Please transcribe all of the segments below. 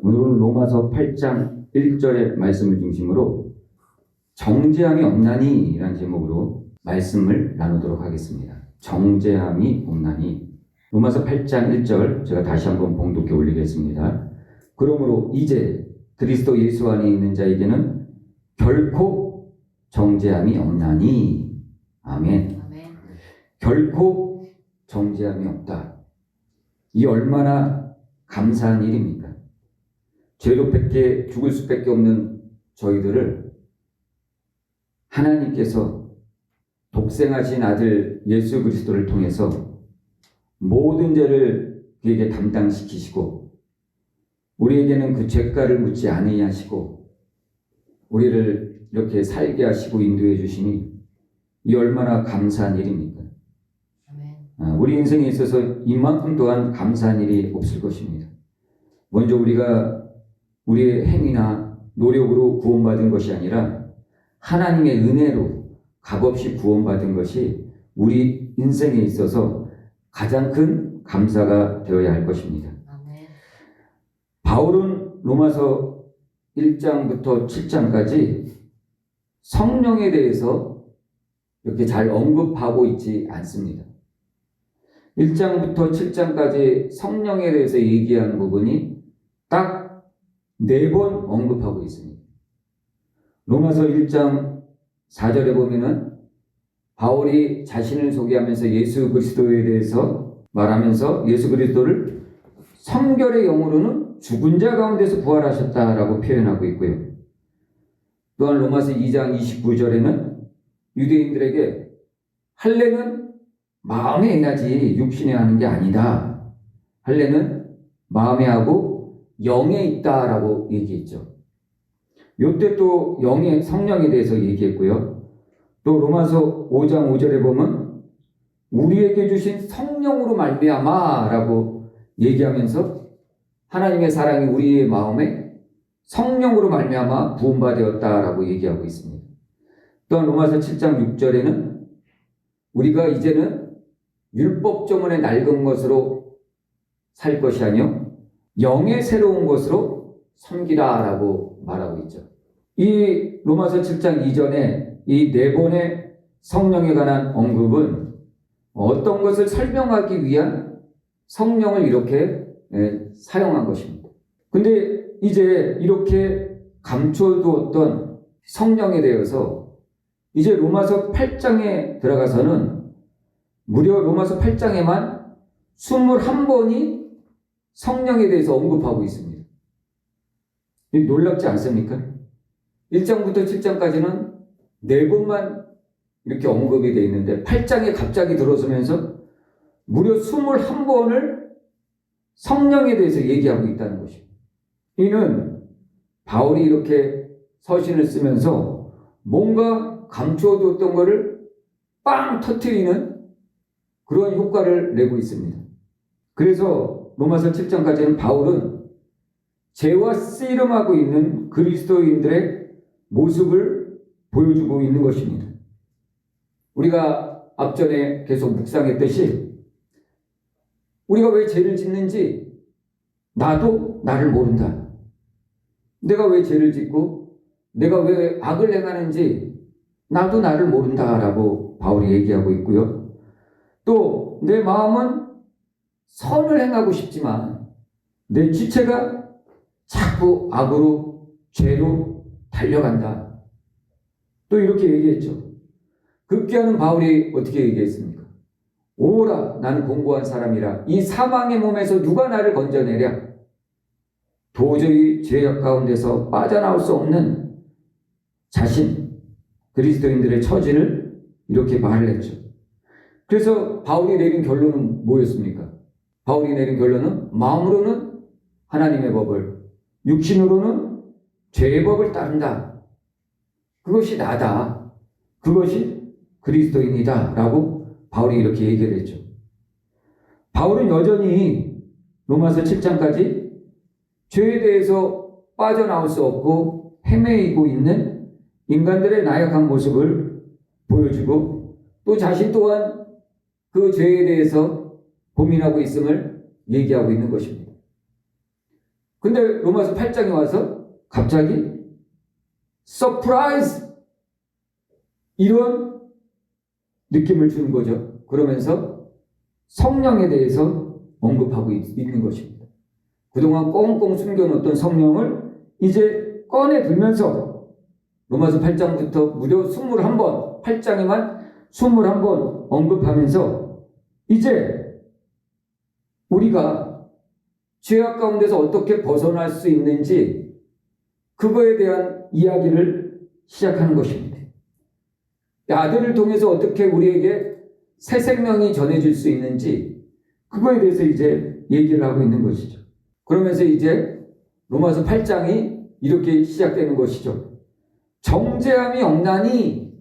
오늘은 로마서 8장 1절의 말씀을 중심으로 정죄함이 없나니 라는 제목으로 말씀을 나누도록 하겠습니다. 정죄함이 없나니. 로마서 8장 1절 제가 다시 한번 봉독해 올리겠습니다. 그러므로 이제 그리스도 예수 안에 있는 자에게는 결코 정죄함이 없나니. 아멘. 결코 정죄함이 없다. 이 얼마나 감사한 일입니까? 죄로 밖에 죽을 수밖에 없는 저희들을 하나님께서 독생하신 아들 예수 그리스도를 통해서 모든 죄를 그에게 담당시키시고 우리에게는 그 죄가를 묻지 아니하시고 우리를 이렇게 살게 하시고 인도해 주시니 이 얼마나 감사한 일입니까? 우리 인생에 있어서 이만큼 또한 감사한 일이 없을 것입니다. 먼저 우리가 우리의 행위나 노력으로 구원받은 것이 아니라 하나님의 은혜로 값없이 구원받은 것이 우리 인생에 있어서 가장 큰 감사가 되어야 할 것입니다. 바울은 로마서 1장부터 7장까지 성령에 대해서 이렇게 잘 언급하고 있지 않습니다. 1장부터 7장까지 성령에 대해서 얘기한 부분이 딱 4번 언급하고 있습니다. 로마서 1장 4절에 보면은 바울이 자신을 소개하면서 예수 그리스도에 대해서 말하면서 예수 그리스도를 성결의 영으로는 죽은 자 가운데서 부활하셨다라고 표현하고 있고요. 또한 로마서 2장 29절에는 유대인들에게 할례는 마음에 해야지 육신에 하는 게 아니다. 할례는 마음에 하고 영에 있다라고 얘기했죠. 요때 또 영의 성령에 대해서 얘기했고요. 또 로마서 5장 5절에 보면 우리에게 주신 성령으로 말미암아라고 얘기하면서 하나님의 사랑이 우리의 마음에 성령으로 말미암아 부음받았다라고 얘기하고 있습니다. 또한 로마서 7장 6절에는 우리가 이제는 율법조문에 낡은 것으로 살 것이 아니요 영의 새로운 것으로 섬기라라고 말하고 있죠. 이 로마서 7장 이전에 이 4번의 성령에 관한 언급은 어떤 것을 설명하기 위한 성령을 이렇게 사용한 것입니다. 근데 이제 이렇게 감춰두었던 성령에 대해서 이제 로마서 8장에 들어가서는 무려 로마서 8장에만 21번이 성령에 대해서 언급하고 있습니다. 놀랍지 않습니까? 1장부터 7장까지는 4번만 이렇게 언급이 되어 있는데 8장에 갑자기 들어서면서 무려 21번을 성령에 대해서 얘기하고 있다는 것입니다. 이는 바울이 이렇게 서신을 쓰면서 뭔가 감추어두었던 것을 빵 터뜨리는 그런 효과를 내고 있습니다. 그래서 로마서 7장까지는 바울은 죄와 씨름하고 있는 그리스도인들의 모습을 보여주고 있는 것입니다. 우리가 앞전에 계속 묵상했듯이 우리가 왜 죄를 짓는지 나도 나를 모른다. 내가 왜 죄를 짓고 내가 왜 악을 행하는지 나도 나를 모른다라고 바울이 얘기하고 있고요. 또 내 마음은 선을 행하고 싶지만 내 지체가 자꾸 악으로 죄로 달려간다. 또 이렇게 얘기했죠. 급기야는 바울이 어떻게 얘기했습니까? 오라 나는 공고한 사람이라 이 사망의 몸에서 누가 나를 건져내랴. 도저히 죄악 가운데서 빠져나올 수 없는 자신 그리스도인들의 처지를 이렇게 말을 했죠. 그래서 바울이 내린 결론은 뭐였습니까? 바울이 내린 결론은 마음으로는 하나님의 법을, 육신으로는 죄의 법을 따른다. 그것이 나다. 그것이 그리스도인이다. 라고 바울이 이렇게 얘기를 했죠. 바울은 여전히 로마서 7장까지 죄에 대해서 빠져나올 수 없고 헤매이고 있는 인간들의 나약한 모습을 보여주고 또 자신 또한 그 죄에 대해서 고민하고 있음을 얘기하고 있는 것입니다. 근데 로마서 8장에 와서 갑자기 서프라이즈 이런 느낌을 주는 거죠. 그러면서 성령에 대해서 언급하고 있는 것입니다. 그동안 꽁꽁 숨겨놓던 성령을 이제 꺼내 들면서 로마서 8장부터 무려 21번, 8장에만 21번 언급하면서 이제 우리가 죄악 가운데서 어떻게 벗어날 수 있는지 그거에 대한 이야기를 시작하는 것입니다. 아들을 통해서 어떻게 우리에게 새 생명이 전해질 수 있는지 그거에 대해서 이제 얘기를 하고 있는 것이죠. 그러면서 이제 로마서 8장이 이렇게 시작되는 것이죠. 정죄함이 없나니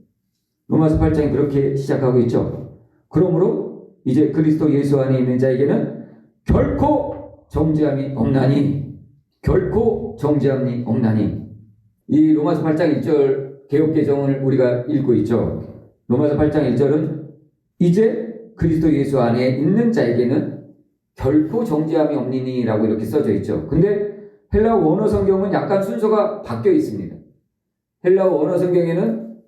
로마서 8장이 그렇게 시작하고 있죠. 그러므로 이제 그리스도 예수 안에 있는 자에게는 결코 정죄함이 없나니 결코 정죄함이 없나니 이 로마서 8장 1절 개역개정을 우리가 읽고 있죠. 로마서 8장 1절은 이제 그리스도 예수 안에 있는 자에게는 결코 정죄함이 없니니 라고 이렇게 써져 있죠. 근데 헬라어 원어 성경은 약간 순서가 바뀌어 있습니다. 헬라어 원어 성경에는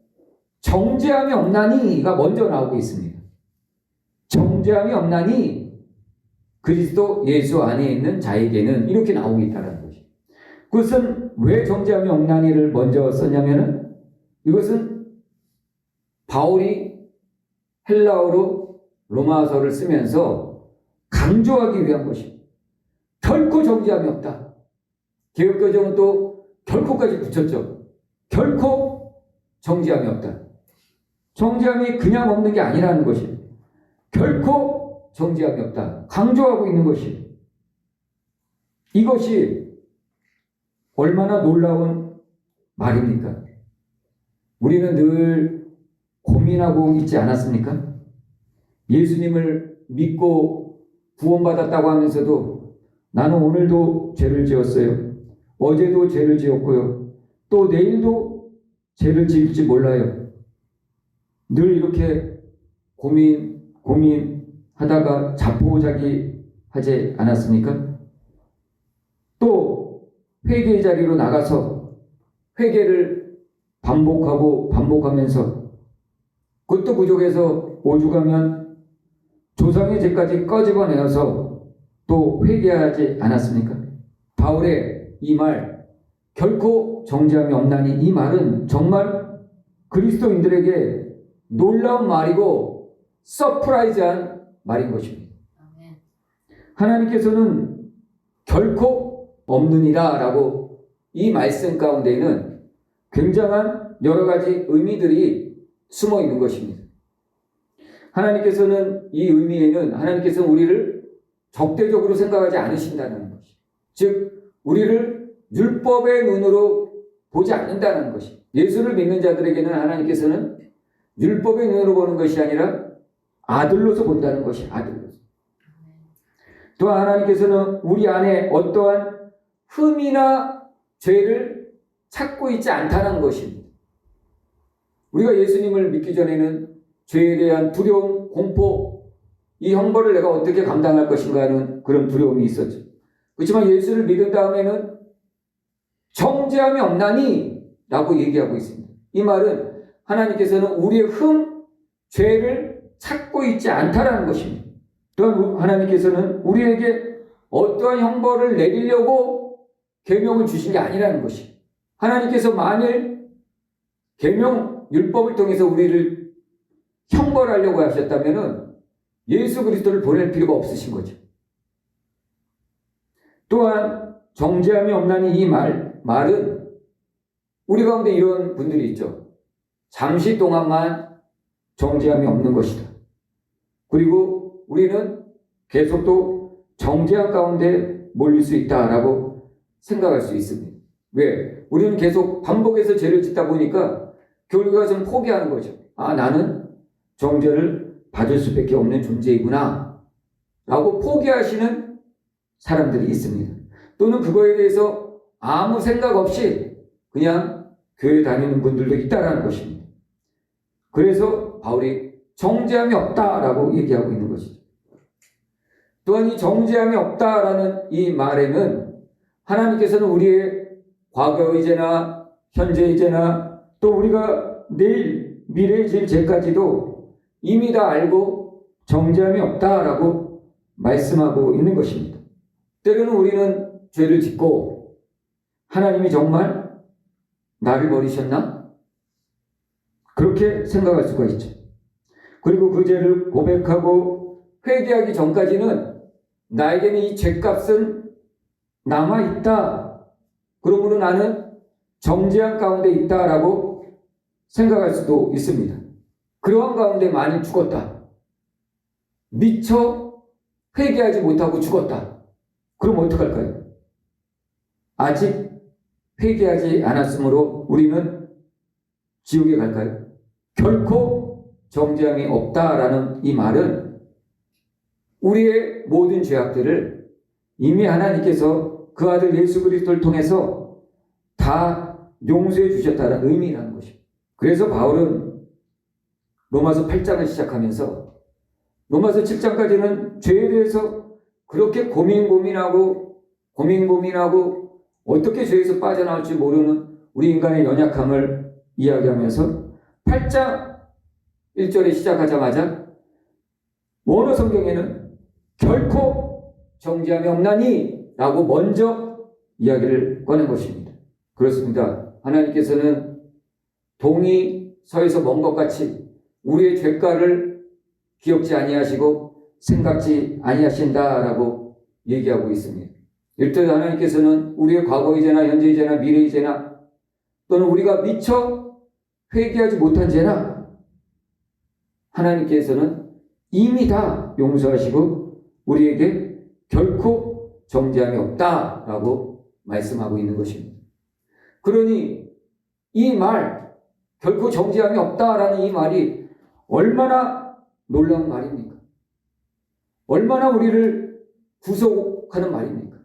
정죄함이 없나니가 먼저 나오고 있습니다. 정죄함이 없나니 그리스도 예수 안에 있는 자에게는 이렇게 나오고 있다는 것이죠. 그것은 왜 정죄함이 없나니를 먼저 썼냐면은 이것은 바울이 헬라어로 로마서를 쓰면서 강조하기 위한 것입니다. 결코 정죄함이 없다. 개역개정은 또 결코까지 붙였죠. 결코 정죄함이 없다. 정죄함이 그냥 없는 게 아니라는 것입니다. 결코 정죄함이 없다. 강조하고 있는 것입니다. 이것이 얼마나 놀라운 말입니까? 우리는 늘 고민하고 있지 않았습니까? 예수님을 믿고 구원받았다고 하면서도 나는 오늘도 죄를 지었어요. 어제도 죄를 지었고요. 또 내일도 죄를 지을지 몰라요. 늘 이렇게 고민하다가 자포자기 하지 않았습니까? 또 회개의 자리로 나가서 회개를 반복하면서 그것도 부족해서 오죽하면 조상의 죄까지 꺼집어내어서 또 회개하지 않았습니까? 바울의 이 말 결코 정죄함이 없나니 이 말은 정말 그리스도인들에게 놀라운 말이고 서프라이즈한 말인 것입니다. 하나님께서는 결코 없느니라 라고 이 말씀 가운데는 굉장한 여러 가지 의미들이 숨어 있는 것입니다. 하나님께서는 이 의미에는 하나님께서는 우리를 적대적으로 생각하지 않으신다는 것이, 즉 우리를 율법의 눈으로 보지 않는다는 것이, 예수를 믿는 자들에게는 하나님께서는 율법의 눈으로 보는 것이 아니라 아들로서 본다는 것이 아들로서. 또한 하나님께서는 우리 안에 어떠한 흠이나 죄를 찾고 있지 않다는 것입니다. 우리가 예수님을 믿기 전에는 죄에 대한 두려움, 공포, 이 형벌을 내가 어떻게 감당할 것인가 하는 그런 두려움이 있었죠. 그렇지만 예수를 믿은 다음에는 정죄함이 없나니 라고 얘기하고 있습니다. 이 말은 하나님께서는 우리의 죄를 찾고 있지 않다라는 것입니다. 또한 하나님께서는 우리에게 어떠한 형벌을 내리려고 계명을 주신 게 아니라는 것입니다. 하나님께서 만일 계명 율법을 통해서 우리를 형벌하려고 하셨다면 예수 그리스도를 보낼 필요가 없으신 거죠. 또한 정죄함이 없나니 이 말은 우리 가운데 이런 분들이 있죠. 잠시 동안만 정죄함이 없는 것이다. 그리고 우리는 계속 또 정죄함 가운데 몰릴 수 있다라고 생각할 수 있습니다. 왜? 우리는 계속 반복해서 죄를 짓다 보니까 결국에 좀 포기하는 거죠. 아, 나는 정죄를 받을 수밖에 없는 존재이구나 라고 포기하시는 사람들이 있습니다. 또는 그거에 대해서 아무 생각 없이 그냥 교회 다니는 분들도 있다라는 것입니다. 그래서 바울이 정죄함이 없다라고 얘기하고 있는 것이죠. 또한 이 정죄함이 없다라는 이 말에는 하나님께서는 우리의 과거의 죄나 현재의 죄나 또 우리가 내일 미래의 죄까지도 이미 다 알고 정죄함이 없다라고 말씀하고 있는 것입니다. 때로는 우리는 죄를 짓고 하나님이 정말 나를 버리셨나? 그렇게 생각할 수가 있죠. 그리고 그 죄를 고백하고 회개하기 전까지는 나에게는 이 죄값은 남아있다. 그러므로 나는 정죄한 가운데 있다라고 생각할 수도 있습니다. 그러한 가운데 많이 죽었다. 미처 회개하지 못하고 죽었다. 그럼 어떡할까요? 아직 회개하지 않았으므로 우리는 지옥에 갈까요? 결코 정죄함이 없다라는 이 말은 우리의 모든 죄악들을 이미 하나님께서 그 아들 예수 그리스도를 통해서 다 용서해 주셨다는 의미라는 것입니다. 그래서 바울은 로마서 8장을 시작하면서 로마서 7장까지는 죄에 대해서 그렇게 고민하고 어떻게 죄에서 빠져나올지 모르는 우리 인간의 연약함을 이야기하면서 8장 1절에 시작하자마자 원어 성경에는 결코 정죄함이 없나니 라고 먼저 이야기를 꺼낸 것입니다. 그렇습니다. 하나님께서는 동이 서에서 먼 것 같이 우리의 죄가를 기억지 아니하시고 생각지 아니하신다라고 얘기하고 있습니다. 이럴 하나님께서는 우리의 과거의 죄나 현재의 죄나 미래의 죄나 또는 우리가 미처 회개하지 못한 죄나 하나님께서는 이미 다 용서하시고 우리에게 결코 정죄함이 없다라고 말씀하고 있는 것입니다. 그러니 이 말, 결코 정죄함이 없다라는 이 말이 얼마나 놀라운 말입니까? 얼마나 우리를 구속하는 말입니까?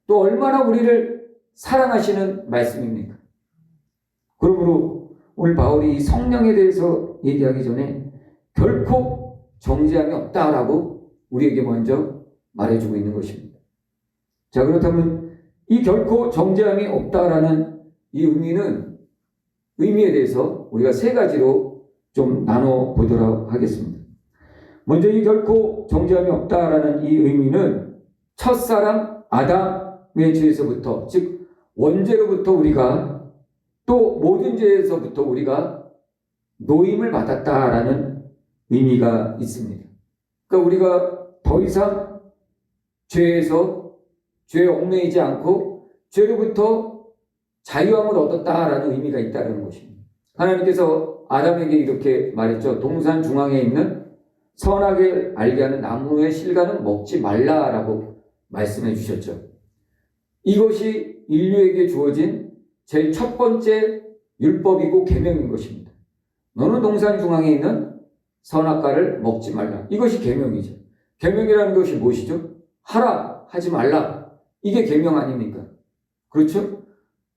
또 얼마나 우리를 사랑하시는 말씀입니까? 그러므로 오늘 바울이 이 성령에 대해서 얘기하기 전에 결코 정죄함이 없다라고 우리에게 먼저 말해주고 있는 것입니다. 자, 그렇다면 이 결코 정죄함이 없다라는 이 의미에 대해서 우리가 세 가지로 좀 나눠보도록 하겠습니다. 먼저 이 결코 정죄함이 없다라는 이 의미는 첫사람 아담의 죄에서부터, 즉 원죄로부터 우리가 또 모든 죄에서부터 우리가 노임을 받았다라는 의미가 있습니다. 그러니까 우리가 더 이상 죄에 얽매이지 않고 죄로부터 자유함을 얻었다라는 의미가 있다는 것입니다. 하나님께서 아담에게 이렇게 말했죠. 동산 중앙에 있는 선악을 알게 하는 나무의 실과는 먹지 말라라고 말씀해 주셨죠. 이것이 인류에게 주어진 제일 첫 번째 율법이고 계명인 것입니다. 너는 동산 중앙에 있는 선악과를 먹지 말라. 이것이 계명이죠. 계명이라는 것이 무엇이죠? 하라, 하지 말라. 이게 계명 아닙니까? 그렇죠?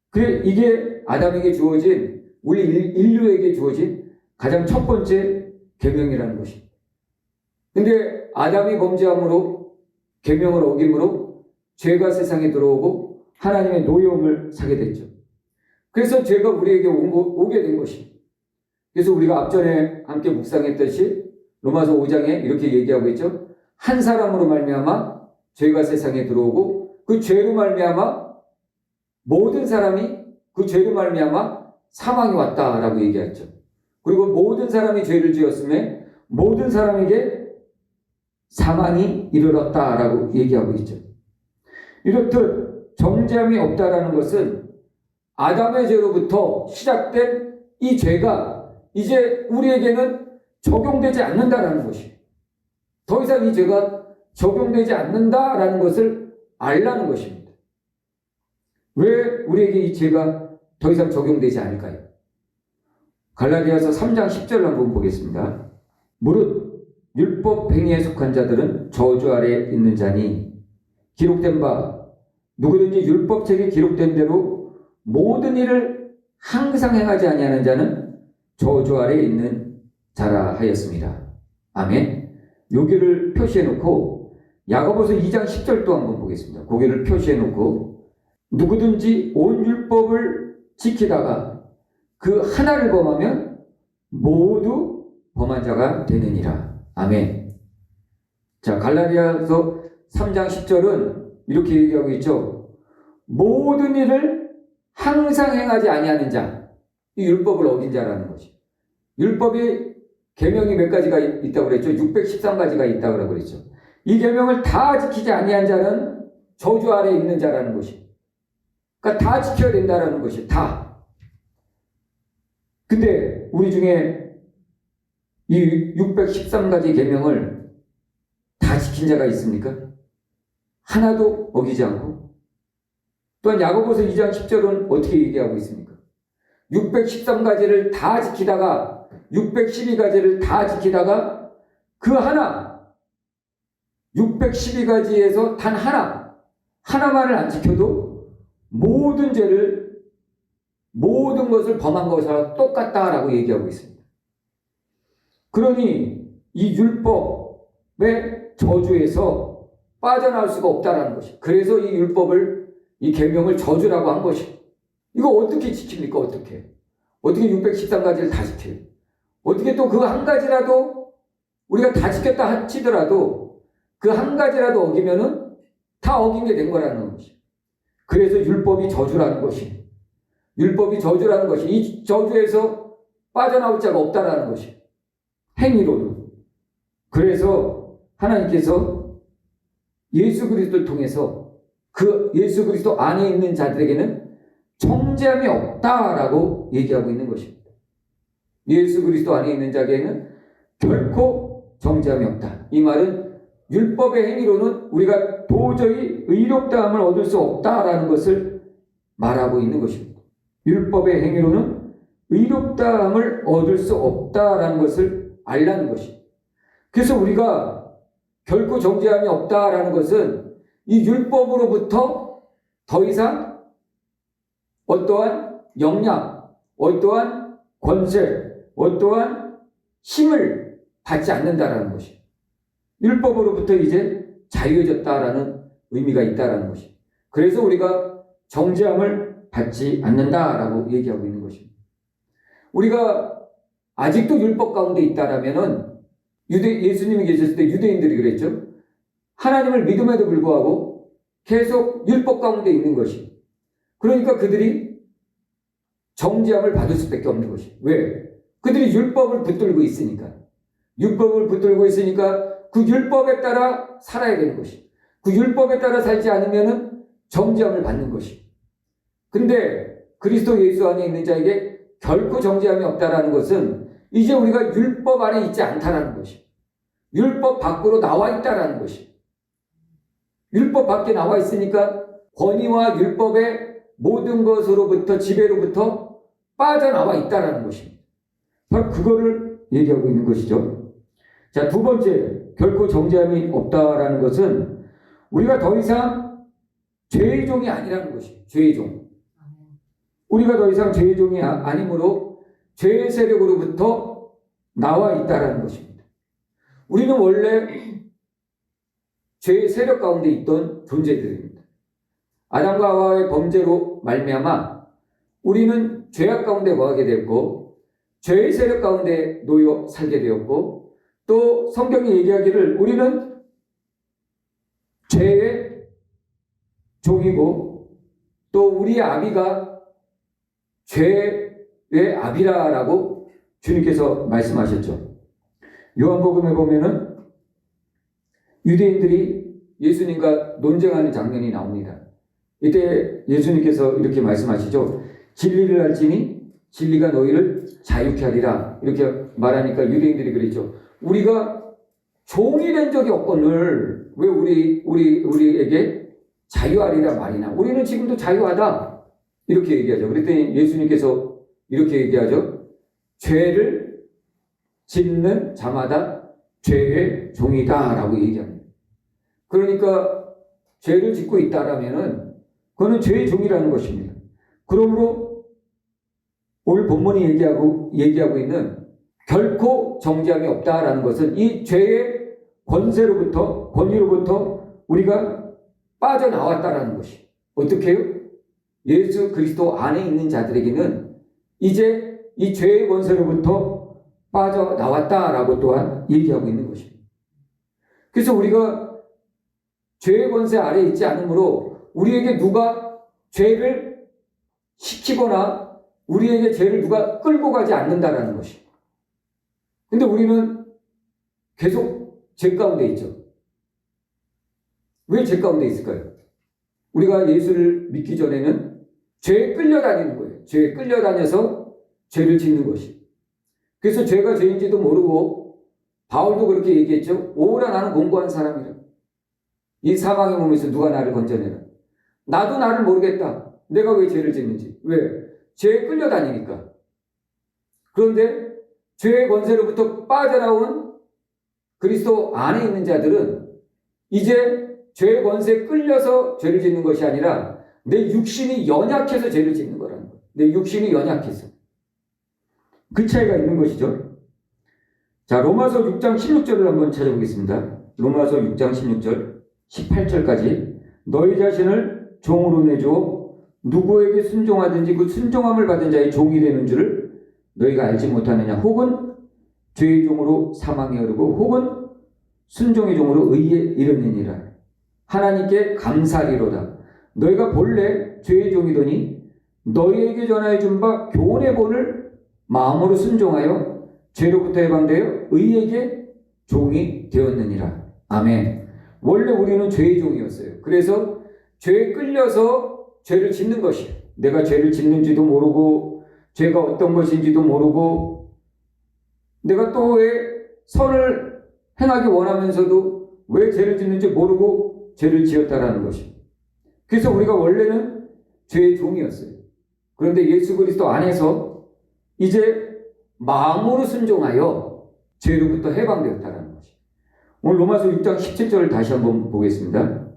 그래, 이게 아담에게 주어진, 우리 인류에게 주어진 가장 첫 번째 계명이라는 것입니다. 근데 아담이 범죄함으로, 계명을 어김으로 죄가 세상에 들어오고 하나님의 노여움을 사게 됐죠. 그래서 죄가 우리에게 오게 된 것입니다. 그래서 우리가 앞전에 함께 묵상했듯이 로마서 5장에 이렇게 얘기하고 있죠. 한 사람으로 말미암아 죄가 세상에 들어오고 그 죄로 말미암아 모든 사람이 그 죄로 말미암아 사망이 왔다라고 얘기했죠. 그리고 모든 사람이 죄를 지었음에 모든 사람에게 사망이 이르렀다라고 얘기하고 있죠. 이렇듯 정죄함이 없다라는 것은 아담의 죄로부터 시작된 이 죄가 이제 우리에게는 적용되지 않는다라는 것이에요. 더 이상 이 죄가 적용되지 않는다라는 것을 알라는 것입니다. 왜 우리에게 이 죄가 더 이상 적용되지 않을까요? 갈라디아서 3장 10절을 한번 보겠습니다. 무릇 율법 행위에 속한 자들은 저주 아래 있는 자니 기록된 바 누구든지 율법책에 기록된 대로 모든 일을 항상 행하지 아니하는 자는 저주 아래 있는 자라 하였습니다. 아멘. 여기를 표시해 놓고 야고보서 2장 10절도 한번 보겠습니다. 고개를 표시해 놓고 누구든지 온 율법을 지키다가 그 하나를 범하면 모두 범한 자가 되느니라. 아멘. 자, 갈라디아서 3장 10절은 이렇게 얘기하고 있죠. 모든 일을 항상 행하지 아니하는 자, 이 율법을 어긴 자라는 것이. 율법이 계명이 몇 가지가 있다고 그랬죠? 613가지가 있다고 그랬죠. 이 계명을 다 지키지 아니한 자는 저주 아래 있는 자라는 것이. 그러니까 다 지켜야 된다라는 것이. 다. 근데 우리 중에 이 613가지 계명을 다 지킨 자가 있습니까? 하나도 어기지 않고. 또한 야고보서 2장 10절은 어떻게 얘기하고 있습니까? 613가지를 다 지키다가 612가지를 다 지키다가 그 하나 612가지에서 단 하나만을 안 지켜도 모든 죄를 모든 것을 범한 것과 똑같다라고 얘기하고 있습니다. 그러니 이 율법의 저주에서 빠져나올 수가 없다라는 것이. 그래서 이 율법을 이 계명을 저주라고 한 것이. 이거 어떻게 지킵니까? 어떻게 613가지를 다 지켜요? 어떻게 또 그 한 가지라도 우리가 다 지켰다 치더라도 그 한 가지라도 어기면은 다 어긴 게 된 거라는 것이. 그래서 율법이 저주라는 것이. 율법이 저주라는 것이. 이 저주에서 빠져나올 자가 없다라는 것이. 행위로는. 그래서 하나님께서 예수 그리스도를 통해서 그 예수 그리스도 안에 있는 자들에게는 정죄함이 없다라고 얘기하고 있는 것입니다. 예수 그리스도 안에 있는 자에게는 결코 정죄함이 없다. 이 말은 율법의 행위로는 우리가 도저히 의롭다함을 얻을 수 없다라는 것을 말하고 있는 것입니다. 율법의 행위로는 의롭다함을 얻을 수 없다라는 것을 알라는 것입니다. 그래서 우리가 결코 정죄함이 없다라는 것은 이 율법으로부터 더 이상 어떠한 영향, 어떠한 권세, 어떠한 힘을 받지 않는다라는 것이. 율법으로부터 이제 자유해졌다라는 의미가 있다라는 것이. 그래서 우리가 정죄함을 받지 않는다라고 얘기하고 있는 것입니다. 우리가 아직도 율법 가운데 있다라면은 예수님이 계셨을 때 유대인들이 그랬죠. 하나님을 믿음에도 불구하고 계속 율법 가운데 있는 것이. 그러니까 그들이 정죄함을 받을 수밖에 없는 것이. 왜? 그들이 율법을 붙들고 있으니까. 율법을 붙들고 있으니까 그 율법에 따라 살아야 되는 것이. 그 율법에 따라 살지 않으면 정죄함을 받는 것이. 근데 그리스도 예수 안에 있는 자에게 결코 정죄함이 없다라는 것은 이제 우리가 율법 안에 있지 않다라는 것이. 율법 밖으로 나와 있다라는 것이. 율법 밖에 나와 있으니까 권위와 율법의 모든 것으로부터 지배로부터 빠져나와 있다라는 것입니다. 바로 그거를 얘기하고 있는 것이죠. 자, 두 번째, 결코 정죄함이 없다라는 것은 우리가 더 이상 죄의 종이 아니라는 것이. 죄의 종. 우리가 더 이상 죄의 종이 아니므로 죄의 세력으로부터 나와 있다라는 것입니다. 우리는 원래 죄의 세력 가운데 있던 존재들입니다. 아담과 하와의 범죄로 말미암아 우리는 죄악 가운데 거하게 되었고 죄의 세력 가운데 놓여 살게 되었고 또 성경이 얘기하기를 우리는 죄의 종이고 또 우리의 아비가 죄의 아비라라고 주님께서 말씀하셨죠. 요한복음에 보면은 유대인들이 예수님과 논쟁하는 장면이 나옵니다. 이때 예수님께서 이렇게 말씀하시죠. 진리를 알지니 진리가 너희를 자유케 하리라. 이렇게 말하니까 유대인들이 그랬죠. 우리가 종이 된 적이 없거늘 왜 우리에게 자유하리라 말이나. 우리는 지금도 자유하다. 이렇게 얘기하죠. 그랬더니 예수님께서 이렇게 얘기하죠. 죄를 짓는 자마다 죄의 종이다라고 얘기합니다. 그러니까 죄를 짓고 있다라면은 그거는 죄의 종이라는 것입니다. 그러므로 오늘 본문이 얘기하고 있는 결코 정죄함이 없다라는 것은 이 죄의 권위로부터 우리가 빠져나왔다라는 것이. 어떻게 해요? 예수 그리스도 안에 있는 자들에게는 이제 이 죄의 권세로부터 빠져나왔다라고 또한 얘기하고 있는 것입니다. 그래서 우리가 죄의 권세 아래에 있지 않으므로 우리에게 누가 죄를 시키거나 우리에게 죄를 누가 끌고 가지 않는다라는 것입니다. 근데 우리는 계속 죄 가운데 있죠. 왜 죄 가운데 있을까요? 우리가 예수를 믿기 전에는 죄에 끌려다니는 거예요. 죄에 끌려다녀서 죄를 짓는 것이. 그래서 죄가 죄인지도 모르고 바울도 그렇게 얘기했죠. 오라 나는 공고한 사람이라. 이 사망의 몸에서 누가 나를 건져내라. 나도 나를 모르겠다. 내가 왜 죄를 짓는지. 왜? 죄에 끌려다니니까. 그런데 죄의 권세로부터 빠져나온 그리스도 안에 있는 자들은 이제 죄의 권세에 끌려서 죄를 짓는 것이 아니라 내 육신이 연약해서 죄를 짓는 거라는 거예요. 내 육신이 연약해서. 그 차이가 있는 것이죠. 자, 로마서 6장 16절을 한번 찾아보겠습니다. 로마서 6장 16절 18절까지 너희 자신을 종으로 내주어 누구에게 순종하든지 그 순종함을 받은 자의 종이 되는 줄을 너희가 알지 못하느냐. 혹은 죄의 종으로 사망에 이르고 혹은 순종의 종으로 의에 이르느니라. 하나님께 감사리로다. 너희가 본래 죄의 종이더니 너희에게 전하여 준 바 교훈의 본을 마음으로 순종하여 죄로부터 해방되어 의에게 종이 되었느니라. 아멘. 원래 우리는 죄의 종이었어요. 그래서 죄에 끌려서 죄를 짓는 것이에요. 내가 죄를 짓는지도 모르고 죄가 어떤 것인지도 모르고 내가 또 왜 선을 행하기 원하면서도 왜 죄를 짓는지 모르고 죄를 지었다라는 것입니다. 그래서 우리가 원래는 죄의 종이었어요. 그런데 예수 그리스도 안에서 이제 마음으로 순종하여 죄로부터 해방되었다라는 것입니다. 오늘 로마서 6장 17절을 다시 한번 보겠습니다.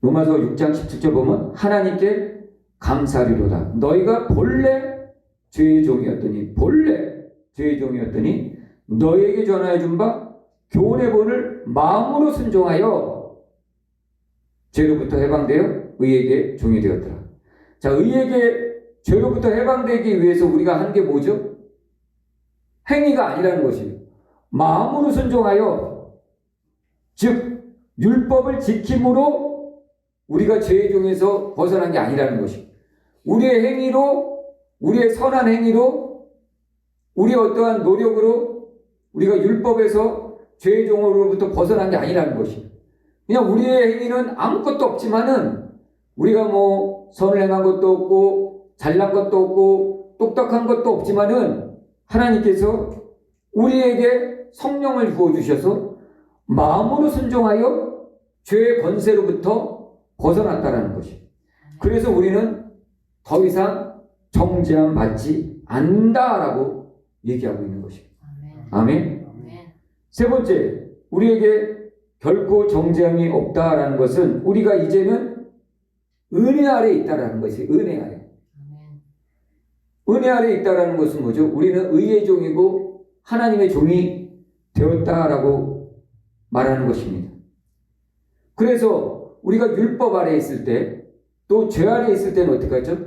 로마서 6장 17절 보면 하나님께 감사리로다. 너희가 본래 죄의 종이었더니 너희에게 전하여 준 바 교훈의 본을 마음으로 순종하여 죄로부터 해방되어 의에게 종이 되었더라. 자, 의에게 죄로부터 해방되기 위해서 우리가 한 게 뭐죠? 행위가 아니라는 것이에요. 마음으로 순종하여, 즉 율법을 지킴으로 우리가 죄의 종에서 벗어난 게 아니라는 것이에요. 우리의 행위로, 우리의 선한 행위로, 우리의 어떠한 노력으로 우리가 율법에서 죄의 종으로부터 벗어난 게 아니라는 것이에요. 그냥 우리의 행위는 아무것도 없지만은 우리가 뭐 선을 행한 것도 없고 잘난 것도 없고 똑똑한 것도 없지만은 하나님께서 우리에게 성령을 부어주셔서 마음으로 순종하여 죄의 권세로부터 벗어났다라는 것이에요. 그래서 우리는 더 이상 정죄함 받지 않는다라고 얘기하고 있는 것입니다. 아멘. 세 번째, 우리에게 결코 정죄함이 없다라는 것은 우리가 이제는 은혜 아래에 있다라는 것이 은혜 아래. 은혜 아래에 있다라는 것은 뭐죠? 우리는 의의 종이고 하나님의 종이 되었다라고 말하는 것입니다. 그래서 우리가 율법 아래에 있을 때, 또 죄 아래에 있을 때는 어떻게 하죠?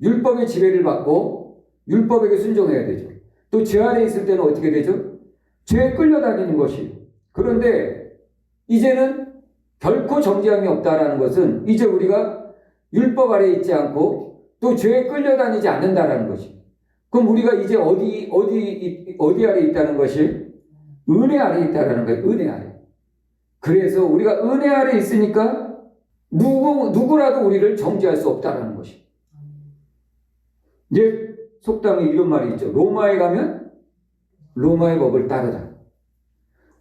율법의 지배를 받고 율법에게 순종해야 되죠. 또 죄 아래에 있을 때는 어떻게 되죠? 죄에 끌려다니는 것이에요. 그런데 이제는 결코 정죄함이 없다라는 것은 이제 우리가 율법 아래에 있지 않고 또 죄에 끌려다니지 않는다라는 것이. 그럼 우리가 이제 어디 아래에 있다는 것이? 은혜 아래에 있다라는 거예요. 은혜 아래. 그래서 우리가 은혜 아래에 있으니까 누구라도 우리를 정죄할 수 없다라는 것이. 이제 속담에 이런 말이 있죠. 로마에 가면 로마의 법을 따르라.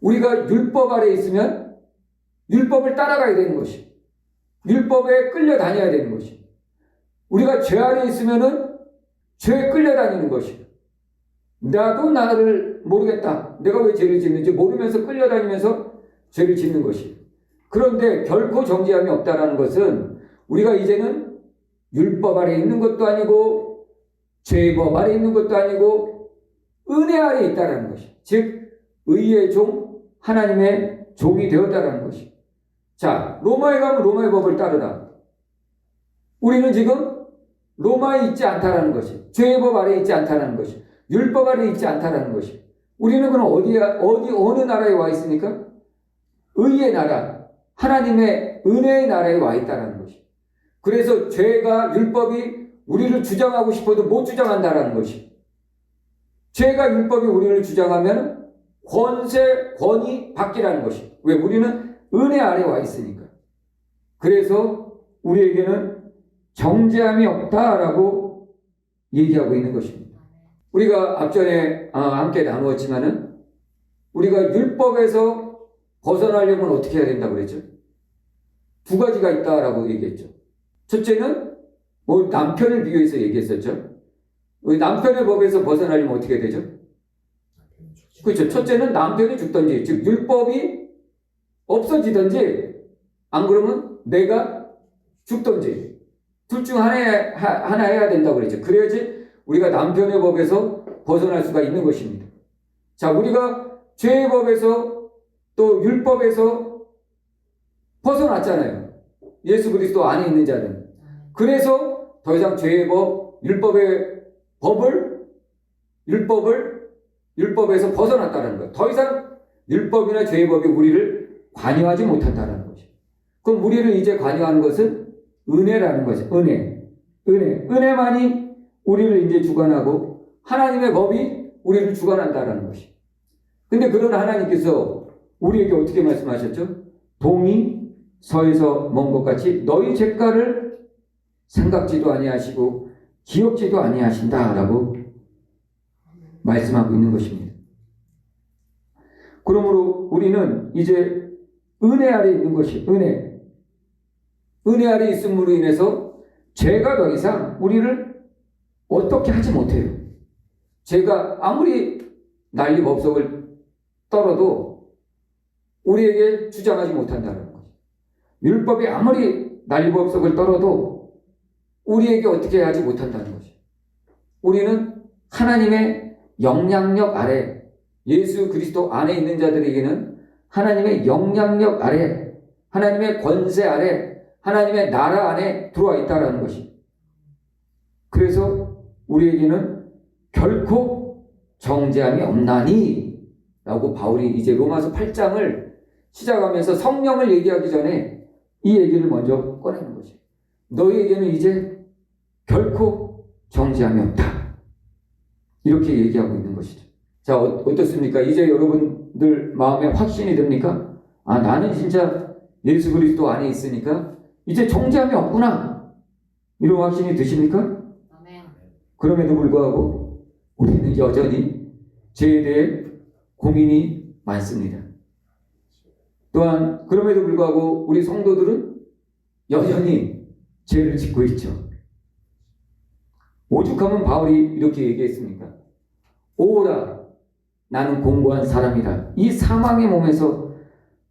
우리가 율법 아래에 있으면 율법을 따라가야 되는 것이. 율법에 끌려다녀야 되는 것이. 우리가 죄 아래에 있으면은 죄에 끌려다니는 것이. 나도 나를 모르겠다. 내가 왜 죄를 짓는지 모르면서 끌려다니면서 죄를 짓는 것이. 그런데 결코 정죄함이 없다라는 것은 우리가 이제는 율법 아래에 있는 것도 아니고 죄법 아래에 있는 것도 아니고 은혜 아래에 있다라는 것이. 즉 의의 종, 하나님의 종이 되었다라는 것이. 자, 로마에 가면 로마의 법을 따르라. 우리는 지금 로마에 있지 않다라는 것이, 죄의 법 아래에 있지 않다라는 것이, 율법 아래에 있지 않다라는 것이. 우리는 그럼 어느 나라에 와 있습니까? 의의 나라, 하나님의 은혜의 나라에 와 있다라는 것이. 그래서 죄가, 율법이 우리를 주장하고 싶어도 못 주장한다라는 것이. 죄가, 율법이 우리를 주장하면 권위 받기라는 것이. 왜? 우리는 은혜 아래 와 있으니까. 그래서 우리에게는 정죄함이 없다라고 얘기하고 있는 것입니다. 우리가 앞전에 함께 나누었지만은 우리가 율법에서 벗어나려면 어떻게 해야 된다고 그랬죠? 두 가지가 있다라고 얘기했죠. 첫째는 남편을 비교해서 얘기했었죠. 남편의 법에서 벗어나려면 어떻게 되죠? 그렇죠. 첫째는 남편이 죽든지, 즉 율법이 없어지든지, 안 그러면 내가 죽든지 둘 중 하나 해야 된다고 그랬죠. 그래야지 우리가 남편의 법에서 벗어날 수가 있는 것입니다. 자, 우리가 죄의 법에서 또 율법에서 벗어났잖아요. 예수 그리스도 안에 있는 자는. 그래서 더 이상 죄의 법, 율법의 법을 율법에서 벗어났다는 거예요. 더 이상 율법이나 죄의 법이 우리를 관여하지 못한다는 거죠. 그럼 우리를 이제 관여하는 것은 은혜라는 거죠. 은혜만이 우리를 이제 주관하고 하나님의 법이 우리를 주관한다는 것이. 근데 그런 하나님께서 우리에게 어떻게 말씀하셨죠? 동이 서에서 먼 것 같이 너희 죄가를 생각지도 아니하시고 기억지도 아니하신다라고 말씀하고 있는 것입니다. 그러므로 우리는 이제 은혜 아래 있는 것이 은혜 아래 있음으로 인해서 죄가 더 이상 우리를 어떻게 하지 못해요. 죄가 아무리 난리법석을 떨어도 우리에게 주장하지 못한다는 거죠. 율법이 아무리 난리법석을 떨어도 우리에게 어떻게 하지 못한다는 거죠. 우리는 하나님의 영향력 아래, 예수 그리스도 안에 있는 자들에게는 하나님의 영향력 아래, 하나님의 권세 아래, 하나님의 나라 안에 들어와 있다는 것이. 그래서 우리에게는 결코 정죄함이 없나니 라고 바울이 이제 로마서 8장을 시작하면서 성령을 얘기하기 전에 이 얘기를 먼저 꺼내는 거죠. 너희에게는 이제 결코 정죄함이 없다. 이렇게 얘기하고 있는 것이죠. 자, 어떻습니까? 이제 여러분들 마음에 확신이 듭니까? 아, 나는 진짜 예수 그리스도 안에 있으니까 이제 정죄함이 없구나. 이런 확신이 드십니까? 아멘. 그럼에도 불구하고 우리는 여전히 죄에 대해 고민이 많습니다. 또한 그럼에도 불구하고 우리 성도들은 여전히 죄를 짓고 있죠. 오죽하면 바울이 이렇게 얘기했습니까? 오라, 나는 공고한 사람이라. 이 사망의 몸에서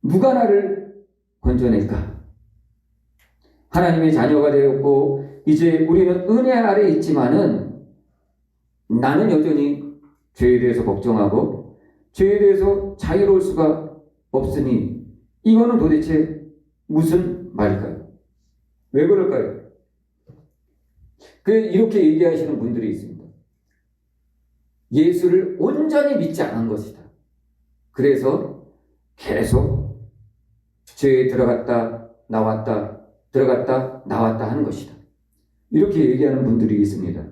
누가 나를 건져낼까? 하나님의 자녀가 되었고 이제 우리는 은혜 아래 있지만은 나는 여전히 죄에 대해서 걱정하고 죄에 대해서 자유로울 수가 없으니 이거는 도대체 무슨 말일까요? 왜 그럴까요? 이렇게 얘기하시는 분들이 있습니다. 예수를 온전히 믿지 않은 것이다. 그래서 계속 죄에 들어갔다 나왔다 들어갔다 나왔다 하는 것이다. 이렇게 얘기하는 분들이 있습니다.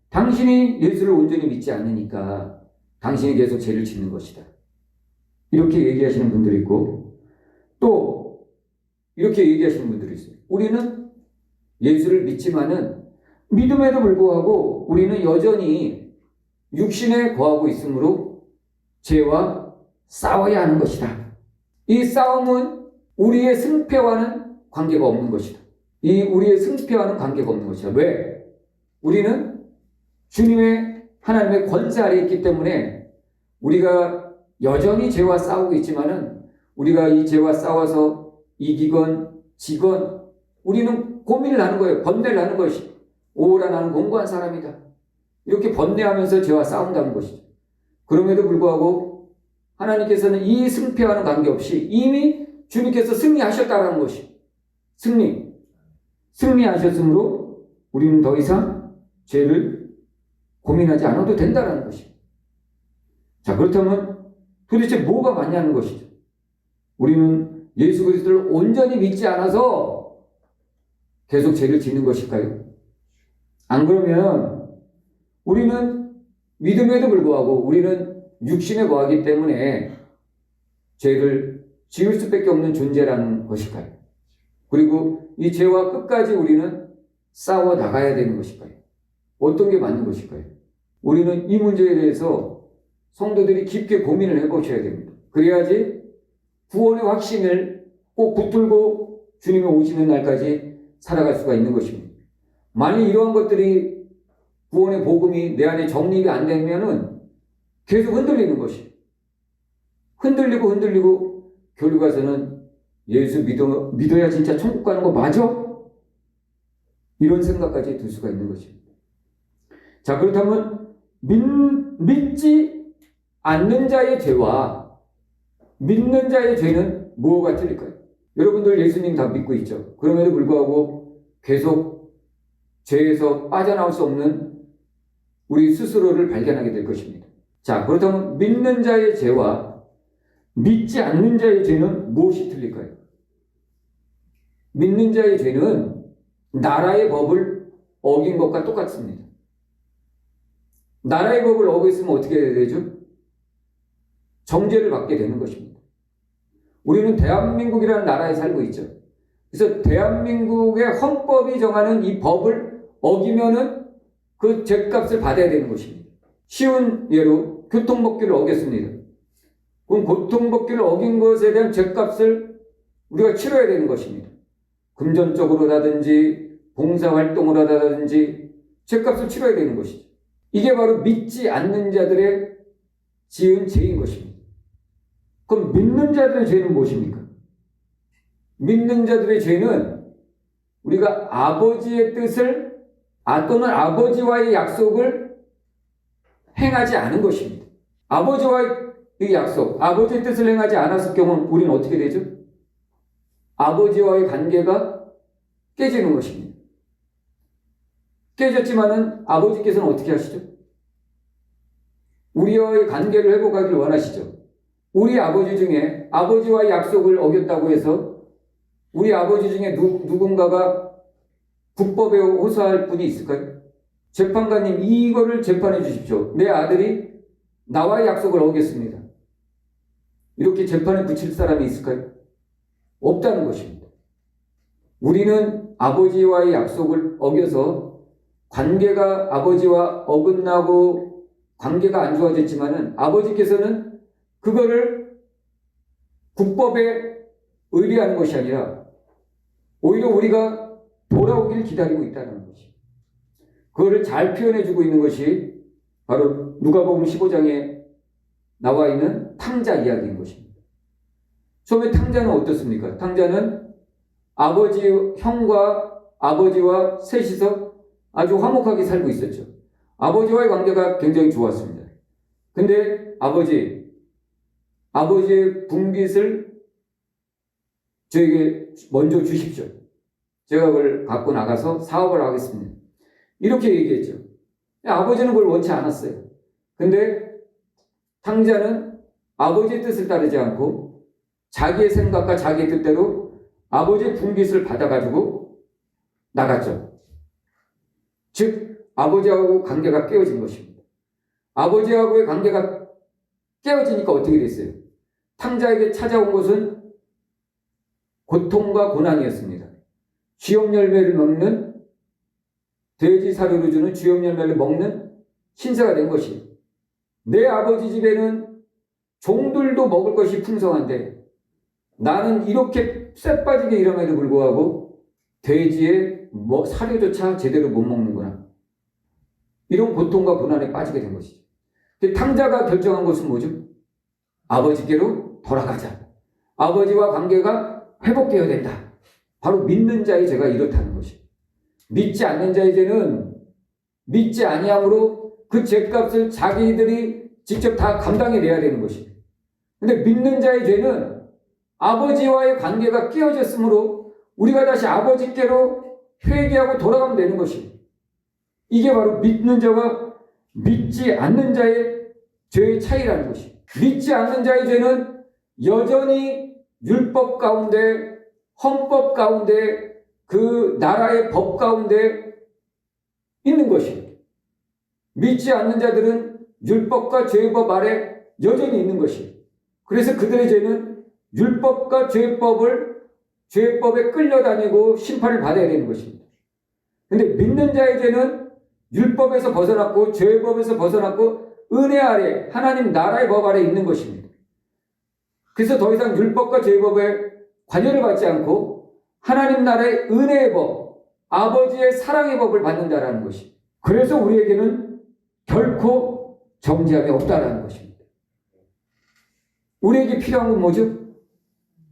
당신이 예수를 온전히 믿지 않으니까 당신이 계속 죄를 짓는 것이다. 이렇게 얘기하시는 분들이 있고 또 이렇게 얘기하시는 분들이 있어요. 우리는 예수를 믿지만은 믿음에도 불구하고 우리는 여전히 육신에 거하고 있으므로 죄와 싸워야 하는 것이다. 이 싸움은 우리의 승패와는 관계가 없는 것이다. 이 우리의 승패와는 관계가 없는 것이다. 왜? 우리는 주님의 하나님의 권세 아래 있기 때문에 우리가 여전히 죄와 싸우고 있지만은 우리가 이 죄와 싸워서 이기건 지건 우리는 고민을 하는 거예요. 번뇌를 하는 것이. 오라, 나는 공고한 사람이다. 이렇게 번뇌하면서 죄와 싸운다는 것이죠. 그럼에도 불구하고 하나님께서는 이 승패와는 관계없이 이미 주님께서 승리하셨다는 것이. 승리. 승리하셨으므로 우리는 더 이상 죄를 고민하지 않아도 된다는 것입니다. 자, 그렇다면 도대체 뭐가 맞냐는 것이죠. 우리는 예수 그리스도를 온전히 믿지 않아서 계속 죄를 짓는 것일까요? 안 그러면 우리는 믿음에도 불구하고 우리는 육신에 거하기 때문에 죄를 지을 수밖에 없는 존재라는 것일까요? 그리고 이 죄와 끝까지 우리는 싸워 나가야 되는 것일까요? 어떤 게 맞는 것일까요? 우리는 이 문제에 대해서 성도들이 깊게 고민을 해보셔야 됩니다. 그래야지 구원의 확신을 꼭 붙들고 주님이 오시는 날까지 살아갈 수가 있는 것입니다. 만약 이러한 것들이 구원의 복음이 내 안에 정립이 안 되면은 계속 흔들리는 것이에요. 흔들리고 결국에서는 예수 믿어야 진짜 천국 가는 거 맞아? 이런 생각까지 들 수가 있는 것입니다. 자, 그렇다면 믿지 않는 자의 죄와 믿는 자의 죄는 무엇가 틀릴까요? 여러분들 예수님 다 믿고 있죠. 그럼에도 불구하고 계속 죄에서 빠져나올 수 없는 우리 스스로를 발견하게 될 것입니다. 자, 그렇다면 믿는 자의 죄와 믿지 않는 자의 죄는 무엇이 틀릴까요? 믿는 자의 죄는 나라의 법을 어긴 것과 똑같습니다. 나라의 법을 어겼으면 어떻게 해야 되죠? 정죄를 받게 되는 것입니다. 우리는 대한민국이라는 나라에 살고 있죠. 그래서 대한민국의 헌법이 정하는 이 법을 어기면은 그 죄값을 받아야 되는 것입니다. 쉬운 예로 교통법규를 어겼습니다. 그럼 교통법규를 어긴 것에 대한 죄값을 우리가 치러야 되는 것입니다. 금전적으로라든지 봉사활동으로라든지 죄값을 치러야 되는 것이죠. 이게 바로 믿지 않는 자들의 지은 죄인 것입니다. 그럼 믿는 자들의 죄는 무엇입니까? 믿는 자들의 죄는 우리가 아버지의 뜻을 또는 아버지와의 약속을 행하지 않은 것입니다. 아버지와의 이 약속, 아버지의 뜻을 행하지 않았을 경우는 우리는 어떻게 되죠? 아버지와의 관계가 깨지는 것입니다. 깨졌지만은 아버지께서는 어떻게 하시죠? 우리와의 관계를 회복하기를 원하시죠. 우리 아버지 중에 아버지와의 약속을 어겼다고 해서 우리 아버지 중에 누군가가 국법에 호소할 분이 있을까요? 재판관님, 이거를 재판해 주십시오. 내 아들이 나와의 약속을 어겼습니다. 이렇게 재판에 붙일 사람이 있을까요? 없다는 것입니다. 우리는 아버지와의 약속을 어겨서 관계가 아버지와 어긋나고 관계가 안 좋아졌지만은 아버지께서는 그거를 국법에 의뢰하는 것이 아니라 오히려 우리가 돌아오기를 기다리고 있다는 것이, 그거를 잘 표현해주고 있는 것이 바로 누가복음 15장에 나와 있는 탕자 이야기인 것입니다. 처음에 탕자는 어떻습니까? 탕자는 형과 아버지와 셋이서 아주 화목하게 살고 있었죠. 아버지와의 관계가 굉장히 좋았습니다. 근데 아버지의 분깃을 저에게 먼저 주십시오. 제가 그걸 갖고 나가서 사업을 하겠습니다. 이렇게 얘기했죠. 아버지는 그걸 원치 않았어요. 근데 탕자는 아버지의 뜻을 따르지 않고 자기의 생각과 자기의 뜻대로 아버지의 분깃을 받아가지고 나갔죠. 즉 아버지하고 관계가 깨어진 것입니다. 아버지하고의 관계가 깨어지니까 어떻게 됐어요? 탕자에게 찾아온 것은 고통과 고난이었습니다. 쥐염 열매를 먹는, 돼지 사료를 주는 쥐염 열매를 먹는 신세가 된 것이에요. 내 아버지 집에는 종들도 먹을 것이 풍성한데 나는 이렇게 쇠 빠지게 일함에도 불구하고 돼지의 사료조차 제대로 못 먹는구나. 이런 고통과 고난에 빠지게 된 것이죠. 탕자가 결정한 것은 뭐죠? 아버지께로 돌아가자. 아버지와 관계가 회복되어야 된다. 바로 믿는 자의 죄가 이렇다는 것이에요. 믿지 않는 자의 죄는 믿지 아니함으로 그 죄값을 자기들이 직접 다 감당해내야 되는 것이에요. 근데 믿는 자의 죄는 아버지와의 관계가 깨어졌으므로 우리가 다시 아버지께로 회개하고 돌아가면 되는 것입니다. 이게 바로 믿는 자와 믿지 않는 자의 죄의 차이라는 것입니다. 믿지 않는 자의 죄는 여전히 율법 가운데, 헌법 가운데, 그 나라의 법 가운데 있는 것입니다. 믿지 않는 자들은 율법과 죄법 아래 여전히 있는 것입니다. 그래서 그들의 죄는 율법과 죄법에 끌려다니고 심판을 받아야 되는 것입니다. 그런데 믿는 자의 죄는 율법에서 벗어났고 죄법에서 벗어났고 은혜 아래, 하나님 나라의 법 아래 있는 것입니다. 그래서 더 이상 율법과 죄법에 관여를 받지 않고 하나님 나라의 은혜의 법, 아버지의 사랑의 법을 받는다라는 것입니다. 그래서 우리에게는 결코 정죄함이 없다라는 것입니다. 우리에게 필요한 건 뭐죠?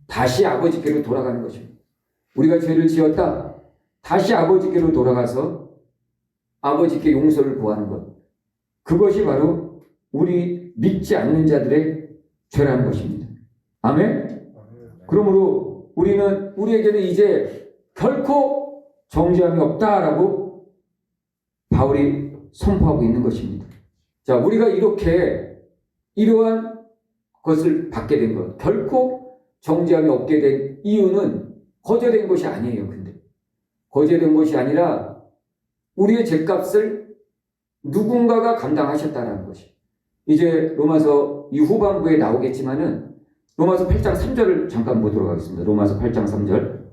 다시 아버지께로 돌아가는 것입니다. 우리가 죄를 지었다. 다시 아버지께로 돌아가서 아버지께 용서를 구하는 것. 그것이 바로 우리 믿지 않는 자들의 죄라는 것입니다. 아멘? 그러므로 우리에게는 이제 결코 정죄함이 없다라고 바울이 선포하고 있는 것입니다. 자, 우리가 이러한 것을 받게 된 것, 결코 정죄함이 없게 된 이유는 거저된 것이 아니에요. 근데 거저된 것이 아니라 우리의 죄값을 누군가가 감당하셨다는 것이. 이제 로마서 이 후반부에 나오겠지만은 로마서 8장 3절을 잠깐 보도록 하겠습니다. 로마서 8장 3절.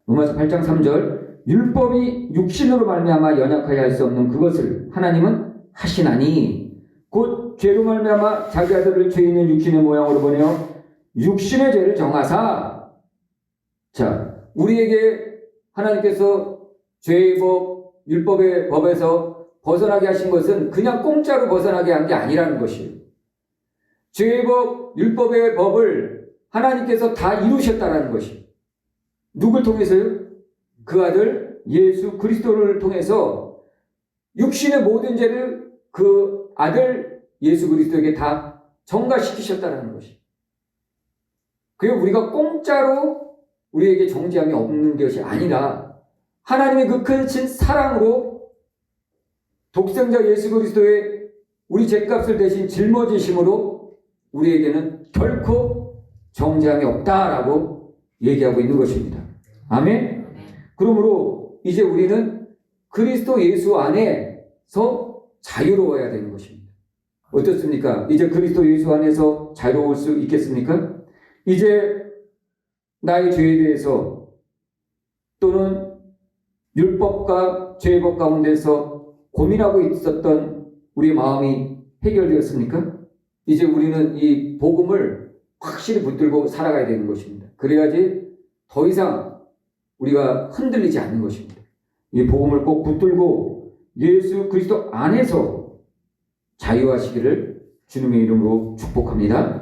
로마서 8장 3절. 율법이 육신으로 말미암아 연약하게 할 수 없는 그것을 하나님은 하시나니 곧 죄로 말미암아 자기 아들을 죄 있는 육신의 모양으로 보내어 육신의 죄를 정하사. 자, 우리에게 하나님께서 죄의 법, 율법의 법에서 벗어나게 하신 것은 그냥 공짜로 벗어나게 한 게 아니라는 것이에요. 죄의 법, 율법의 법을 하나님께서 다 이루셨다는 것이에요. 누굴 통해서요? 그 아들 예수 그리스도를 통해서 육신의 모든 죄를 그 아들 예수 그리스도에게 다 전가시키셨다는 것이에요. 그리고 우리가 공짜로 우리에게 정죄함이 없는 것이 아니라 하나님의 그 크신 사랑으로 독생자 예수 그리스도의 우리 죄값을 대신 짊어지심으로 우리에게는 결코 정죄함이 없다라고 얘기하고 있는 것입니다. 아멘? 그러므로 이제 우리는 그리스도 예수 안에서 자유로워야 되는 것입니다. 어떻습니까? 이제 그리스도 예수 안에서 자유로울 수 있겠습니까? 이제 나의 죄에 대해서 또는 율법과 죄법 가운데서 고민하고 있었던 우리 마음이 해결되었습니까? 이제 우리는 이 복음을 확실히 붙들고 살아가야 되는 것입니다. 그래야지 더 이상 우리가 흔들리지 않는 것입니다. 이 복음을 꼭 붙들고 예수 그리스도 안에서 자유하시기를 주님의 이름으로 축복합니다.